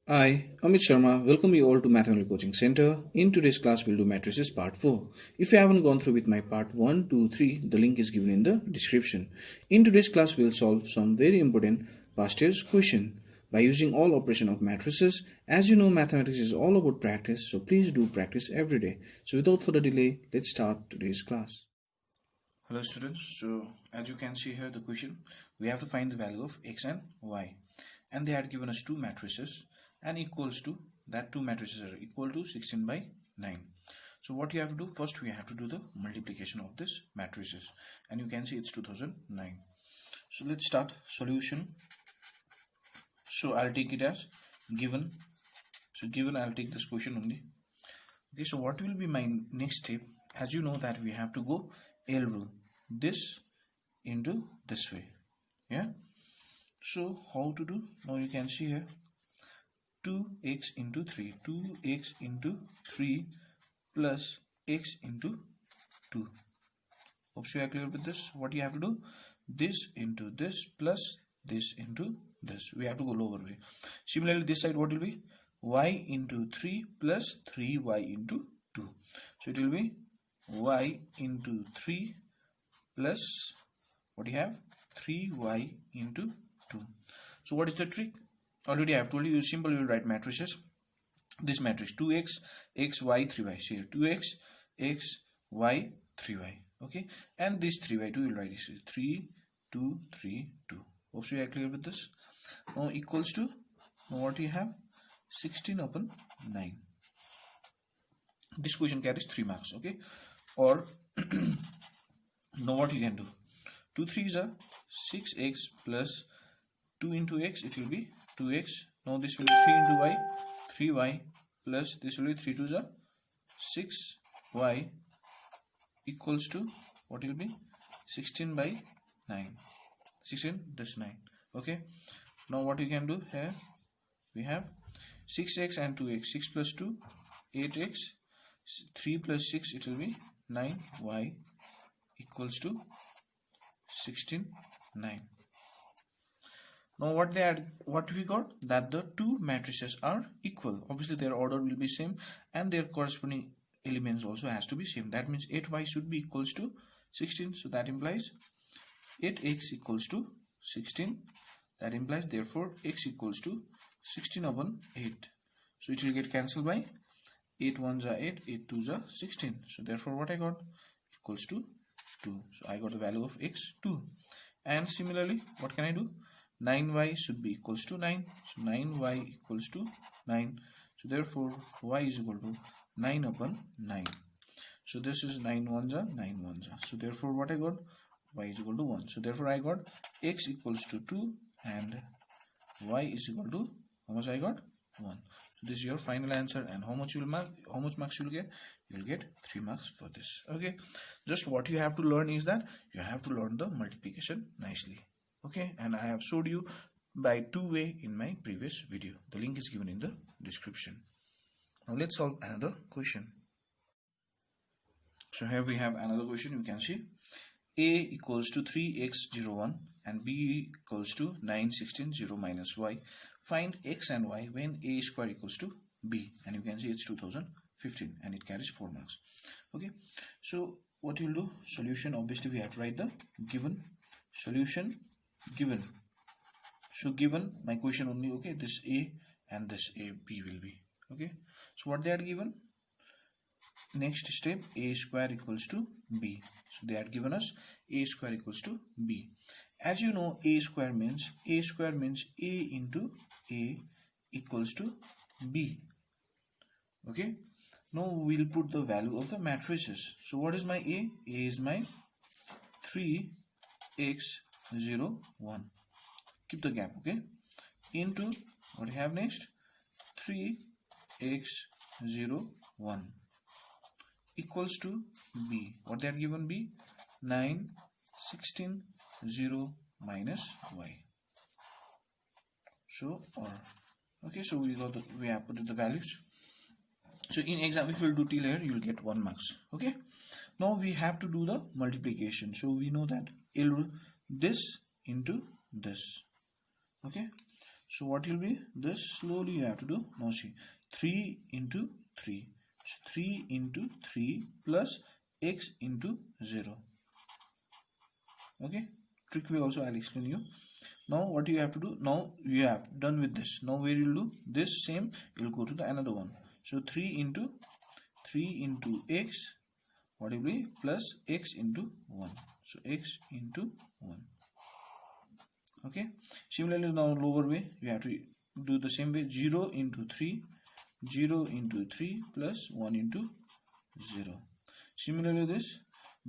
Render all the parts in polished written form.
Hi, Amit Sharma. Welcome you all to Mathematical Coaching Center. In today's class, we'll do matrices part 4. If you haven't gone through with my part 1, 2, 3, the link is given in the description. In today's class, we'll solve some very important past year's question by using all operation of matrices. As you know, mathematics is all about practice, so please do practice every day. So without further delay, let's start today's class. Hello students, so as you can see here the question, we have to find the value of x and y, and they had given us two matrices and equals to that two matrices are equal to 16 by 9. So what you have to do, first we have to do the multiplication of this matrices, and you can see it's 2009. So let's start solution. So I'll take it as given. So given, I'll take this question only. Okay, so what will be my next step? As you know that we have to go L rule, this into this way. Yeah, so how to do? Now you can see here 2x into 3, 2x into 3 plus x into 2. Hope you are clear with this. What you have to do, this into this plus this into this. We have to go lower way. Similarly, this side what will be? Y into 3 plus 3y into 2. So it will be y into 3 plus what you have, 3y into 2. So what is the trick? Already I have told you, simply will write matrices. This matrix 2x, x, y, 3y. See here 2x, x, y, 3y. Okay, and this 3y 2 will write this 3, 2, 3, 2. Hope you are clear with this. Now equals to, now what you have, 16 upon 9. This question carries 3 marks. Okay, or now what you can do, 2 3s are 6x plus 2 into x, it will be 2x. Now this will be 3 into y, 3y plus this will be 3 2s are 6y equals to what will be 16 by 9. 16 this 9. Okay, now what you can do here, we have 6x and 2x, 6 plus 2 8x, 3 plus 6 it will be 9y equals to 16 9. Now what we got, that the two matrices are equal. Obviously their order will be same and their corresponding elements also has to be same. That means 8y should be equals to 16. So that implies 8x equals to 16. That implies therefore x equals to 16 upon 8. So it will get cancelled by 8 1s are 8, 8 2s are 16. So therefore what I got, equals to 2. So I got the value of x 2. And similarly what can I do, 9y should be equals to 9. So 9y equals to 9. So therefore y is equal to 9 upon 9. So this is 9 1s are 9 1s are. So therefore what I got, y is equal to 1. So therefore I got x equals to 2 and y is equal to, how much I got, 1. So this is your final answer. And how much marks you will get? You will get 3 marks for this. Okay, just what you have to learn is that you have to learn the multiplication nicely. Okay, and I have showed you by 2 way in my previous video. The link is given in the description. Now let's solve another question. So here we have another question. You can see a equals to 3x01 and b equals to 9 16 0 minus y. Find x and y when a square equals to b, and you can see it's 2015 and it carries 4 marks. Okay, so what you'll do, solution, obviously we have to write the given solution given. So given my question only. Okay, this a and this a b will be. Okay, so what they are given, next step, a square equals to b. So they had given us a square equals to b. As you know, a square means a into a equals to b. Okay, now we'll put the value of the matrices. So what is my a? A is my 3x01. Keep the gap. Okay, into what we have next, 3x01 equals to b. What they are given, b, 9 16 0 minus y. So or okay, so we have put the values. So in exam, if you will do till here, you will get 1 marks. Okay, now we have to do the multiplication. So we know that L rule, this into this. Okay, So what will be this? Slowly you have to do. Now see, 3 into 3. So 3 into 3 plus x into 0. Okay, trick way also I'll explain you. Now what you have to do, now you have done with this. Now where you'll do this same, you'll go to the another one. So 3 into x, what will be, plus x into 1. So x into 1. Okay, similarly now lower way you have to do the same way. 0 into 3 plus 1 into 0. Similarly this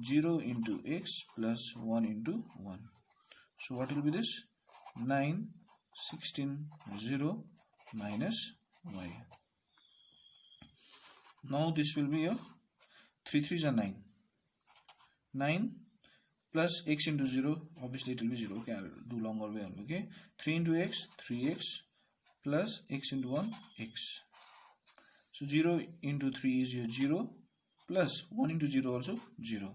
0 into x plus 1 into 1. So what will be this? 9, 16, 0 minus y. Now this will be your 3 3s are 9. 9 plus x into 0, obviously it will be 0. Okay, I'll do longer way on. Okay, 3 into x, 3x plus x into 1, x. So 0 into 3 is your 0 plus 1 into 0 also 0.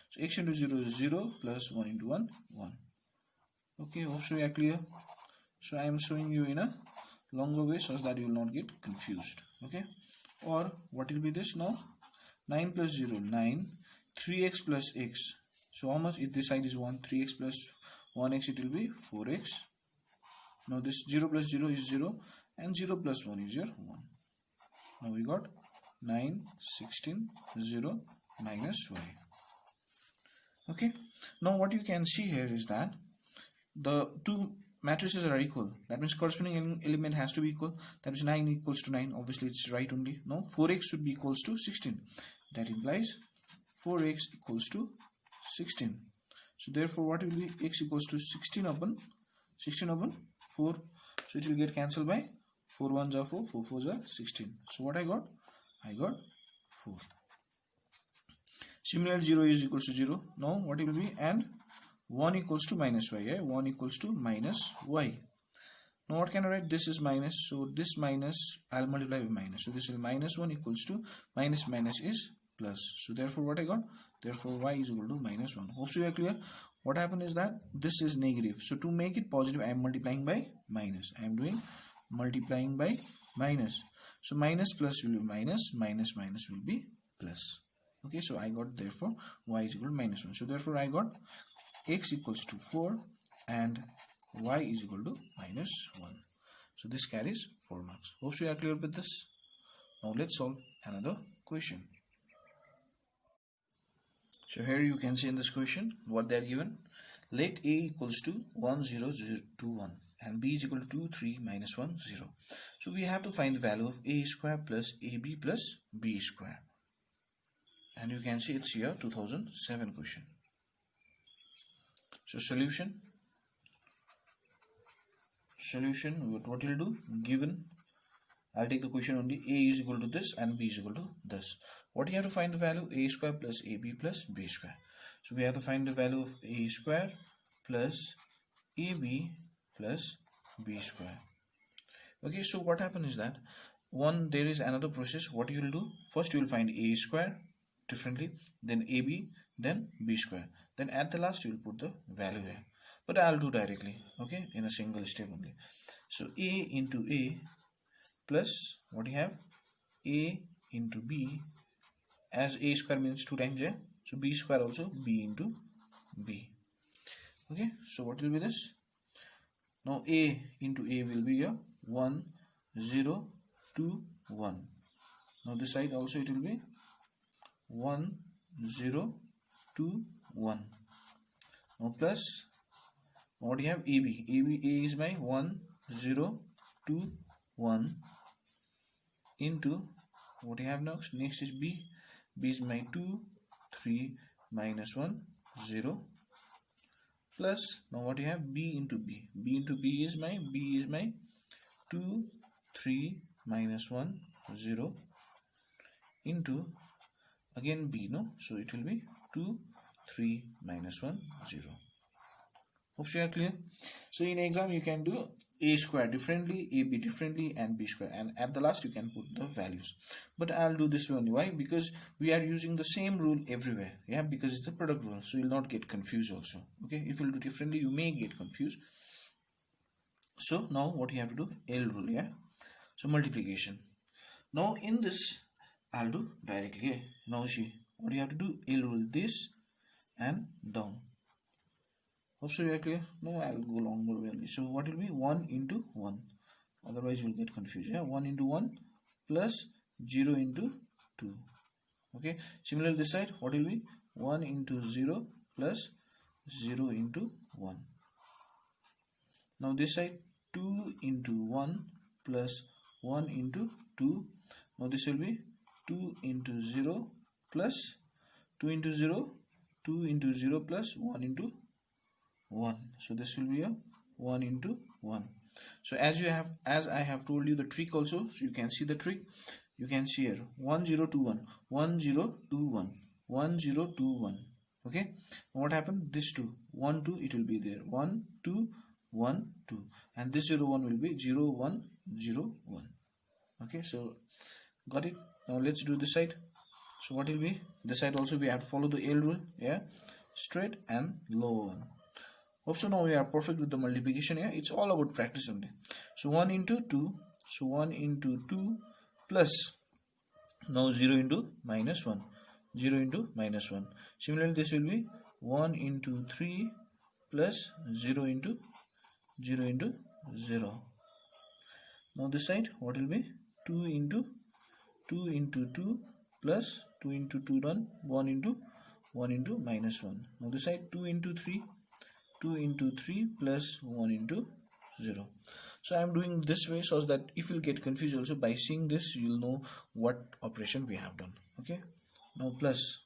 So x into 0 is 0 plus 1 into 1, 1. Okay, hope so you are clear. So I am showing you in a longer way so that you will not get confused. Okay, or what will be this now? 9 plus 0, 9. 3x plus x. So how much? If this side is 1, 3x plus 1x, it will be 4x. Now this 0 plus 0 is 0 and 0 plus 1 is your 1. Now we got 9, 16, 0 minus y. Okay, now what you can see here is that the two matrices are equal. That means corresponding element has to be equal. That is 9 equals to 9. Obviously it's right only. Now 4x should be equals to 16. That implies 4x equals to 16. So therefore what will be? X equals to 16 upon 4. So it will get cancelled by 4 1s are 4, 4 4s are 16. So what I got? I got 4. Similarly 0 is equals to 0. Now what it will be? And 1 equals to minus y. 1 equals to minus y. Now what can I write? This is minus. So this minus I'll multiply with minus. So this is minus 1 equals to minus is plus. So therefore what I got? Therefore y is equal to minus 1. Hope you are clear. What happened is that this is negative. So to make it positive I am multiplying by minus. I am doing multiplying by minus. So minus plus will be minus will be plus. Okay, so I got therefore y is equal to minus 1. So therefore I got x equals to 4 and y is equal to minus 1. So this carries 4 marks. Hope you are clear with this. Now let's solve another question. So here you can see in this question what they are given. Let a equals to 1 0 0 2 1 and b is equal to 2 3 minus 1 0. So we have to find the value of a square plus ab plus b square. And you can see it's here 2007 question. So solution, what you'll do, given, I'll take the question only, a is equal to this and b is equal to this. What you have to find the value? A square plus ab plus b square. So we have to find the value of a square plus ab plus b square. Okay, so what happens is that there is another process. What you will do? First you will find a square differently, then ab, then b square, then at the last you will put the value here. But I'll do directly, okay, in a single step only. So a into a plus what you have, a into b, as a square means 2 times a, so b square also b into b. Okay, so what will be this? Now a into a will be a 1 0 2 1. Now this side also it will be 1 0 2 1. Now plus what do you have? A is my 1 0 2 1 into what do you have next? Next is b is my 2 3 minus 1 0 plus now what do you have? B into b is my 2 3 minus 1 0 into again b, no, so it will be 2 3 minus 1 0. Hope you are clear. So in exam you can do a square differently, ab differently, and b square, and at the last you can put the values. But I'll do this one. Why? Because we are using the same rule everywhere. Yeah, because it's the product rule, so you'll not get confused also. Okay, if you'll do differently you may get confused. So now what you have to do, L rule, yeah. So multiplication. Now in this I'll do directly, yeah. Now see what you have to do, L rule this and down. Hope so you are clear. No, I'll go longer way. So what will be 1 into 1? Otherwise you'll get confused. Yeah, 1 into 1 plus 0 into 2. Okay. Similarly this side what will be 1 into 0 plus 0 into 1. Now this side 2 into 1 plus 1 into 2. Now this will be 2 into 0 plus 2 into 0, 2 into 0 plus 1 into 1. So this will be a 1 into 1. So as I have told you the trick also, so you can see the trick. You can see here 1021, 1021, 1021. Okay. What happened? This 2, 1 2 it will be there. 1 2 1 2, and this 0 1 will be 0 1 0 1. Okay. So got it. Now let's do this side. So what will be this side also? We have to follow the L rule. Yeah, straight and lower one. Hope so now we are perfect with the multiplication. Yeah, it's all about practice only. So 1 into 2. So 1 into 2 plus now 0 into minus 1. 0 into minus 1. Similarly this will be 1 into 3 plus 0 into 0. Now this side what will be 2 into 2 plus 2 into 2 done 1 into minus 1. Now this side 2 into 3 plus 1 into 0. So I am doing this way so that if you get confused also, by seeing this you will know what operation we have done. Okay. Now plus.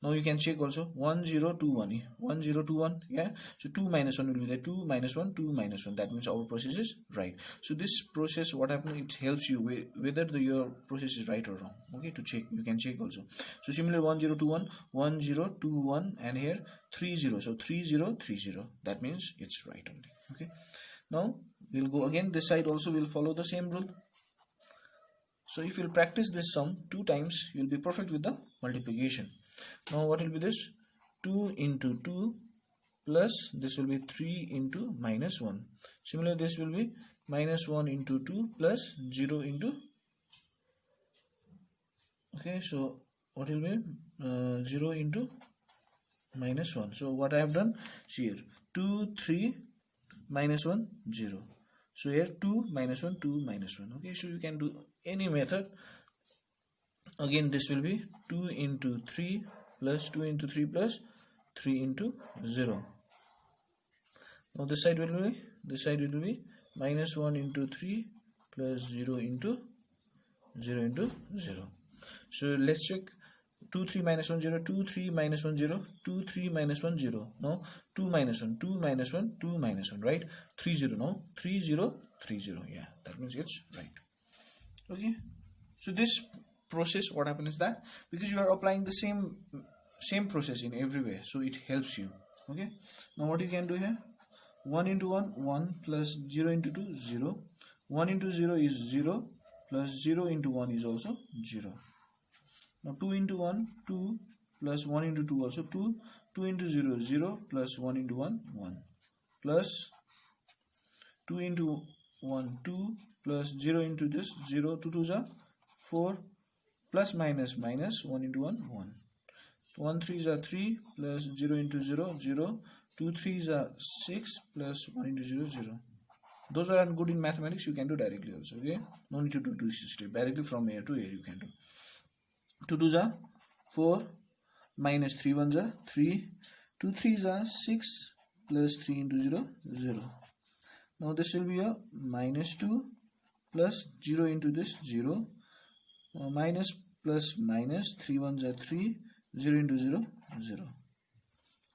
Now you can check also 1021. 1021. Yeah. So 2 minus 1 will be there. 2 minus 1, 2 minus 1. That means our process is right. So this process, what happens? It helps you whether your process is right or wrong. Okay. To check, you can check also. So similar 1021, 1021, and here 30. So 3030. That means it's right only. Okay. Now we'll go again. This side also will follow the same rule. So if you'll practice this sum 2 times, you'll be perfect with the multiplication. Now what will be this? 2 into 2 plus this will be 3 into minus 1. Similarly this will be minus 1 into 2 plus 0 into. Okay, so what will be 0 into minus 1. So what I have done, see here 2 3 minus 1 0. So here 2 minus 1 2 minus 1. Okay, so you can do any method. Again this will be 2 into 3 plus 2 into 3 plus 3 into 0. Now this side will be minus 1 into 3 plus 0 into 0. So let's check 2 3 minus 1 0, 2 3 minus 1 0, 2 3 minus 1 0. Now 2 minus 1, 2 minus 1, 2 minus 1, right? 3 0. Now 3 0 3 0. Yeah, that means it's right. Okay. So this process, what happens is that because you are applying the same process in every way, so it helps you. Okay. Now what you can do here, 1 into 1 1 plus 0 into 2 0. 1 into 0 is 0 plus 0 into 1 is also 0. Now 2 into 1 2 plus 1 into 2 also 2. 2 into 0 0 plus 1 into 1 1 plus 2 into 1 2 plus 0 into this 0. 2 2s are 4 plus minus 1 into 1 1. 1 3s are 3 plus 0 into 0 0. 2 3s are 6 plus 1 into 0 0. Those are good in mathematics, you can do directly also. Okay, no need to do this step. Directly from here to here you can do. 2 2s are 4 minus 3 1s are 3. 2 3s are 6 plus 3 into 0 0. Now this will be a minus 2 plus 0 into this 0. Minus plus minus 3 1s are 3. 0 into 0 0.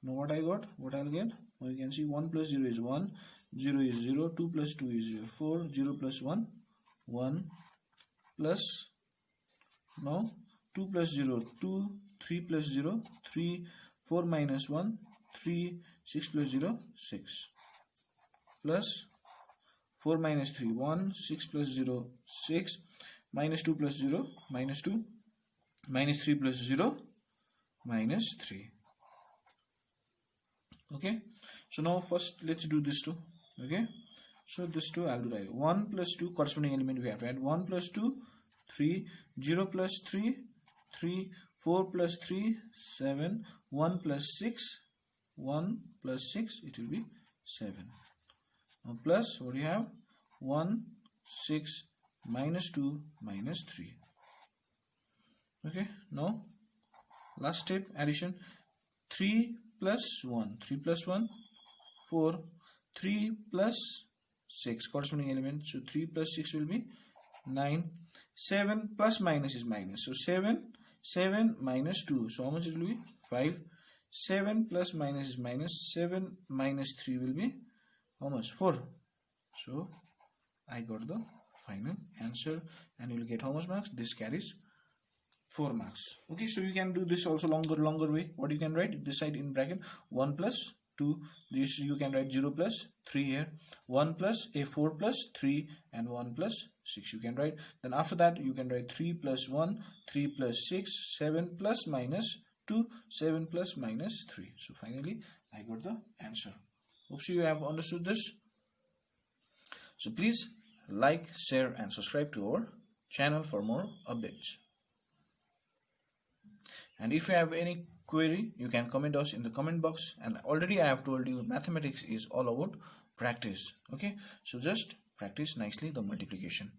Now what I got, what I'll get, now you can see 1 plus 0 is 1, 0 is 0, 2 plus 2 is 4, 0 plus 1 1 plus, now 2 plus 0 2, 3 plus 0 3, 4 minus 1 3, 6 plus 0 6 plus 4 minus 3 1, 6 plus 0 6, minus 2 plus 0 minus 2, minus 3 plus 0 minus 3. Okay, so now first let's do this too. Okay, so this 2 I'll do right. 1 plus 2 corresponding element we have to add. 1 plus 2 3, 0 plus 3 3, 4 plus 3 7, 1 plus 6 1 plus 6 it will be 7. Now plus what do you have? 1 6 minus 2 minus 3. Okay, now last step, addition. 3 plus 1 3 plus 1 4, 3 plus 6 corresponding element, so 3 plus 6 will be 9. 7 plus minus is minus, so 7 minus 2, so how much it will be? 5. 7 plus minus is minus, 7 minus 3 will be how much? 4. So I got the final answer, and you will get how much marks? This carries 4 marks. Okay, so you can do this also longer way. What you can write this side in bracket, 1 plus 2, this you can write 0 plus 3 here, 1 plus 4 plus 3, and 1 plus 6 you can write. Then after that you can write 3 plus 1, 3 plus 6, 7 plus minus 2, 7 plus minus 3. So finally I got the answer. Hope you have understood this. So please like, share and subscribe to our channel for more updates. And if you have any query, you can comment us in the comment box. And already I have told you mathematics is all about practice. Okay, so just practice nicely the multiplication.